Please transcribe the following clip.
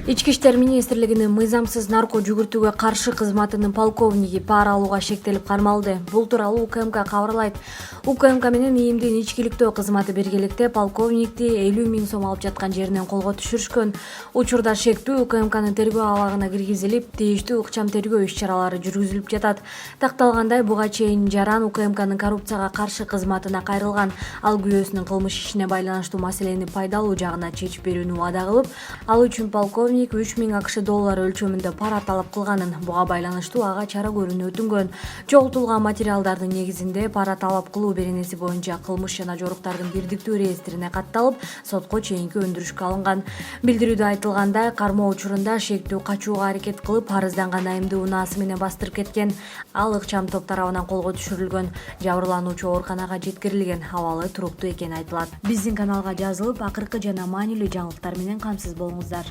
Ички иштер министрлигинин мыйзамсыз нарко жүгүртүүгө каршы кызматынын полковниги пара алууга шектелип кармалды. Бул тууралуу УКМК кабарлайт. УКМК менен ИИМдин ичкиликтөө кызматы биргеликте полковникти 50 000 сом алып жаткан жеринен колго түшүрүшкөн. Учурда шектүү УКМКнын тергөө абагына киргизилип, тийиштүү ыкчам тергөө иш-чаралары жүргүзүлүп жатат. Такталгандай, буга чейин Жаран УКМКнын коррупцияга каршы кызматына кайрылган. Ал күбөсүнүн кылмыш ишине байланыштуу маселени пайдалуу жагына чечип берүүнү убада кылып, ал үчүн полковник 3000 АКШ доллары өлчөмүндө пара талап кылганын, буга байланыштуу ага чара көрүүнү өтүнгөн. Чогултулган материалдардын негизинде пара талап кылуу беренеси боюнча кылмыш жана жоруктардын бирдиктүү реестрине катталып, сотко чейинки өндүрүшкө алынган. Билдирүүдө айтылгандай, кармоо учурунда шектүү качууга аракет кылып, арызданган АМД унаасы менен бастырып кеткен. Ал ыкчам топ тарабынан колго түшүрүлгөн. Жабырлануучу ооруканага жеткирилген, абалы туруктуу экени айтылат. Биздин каналга жазылып, акыркы жана маанилүү жаңылыктар менен камсыз болуңуздар.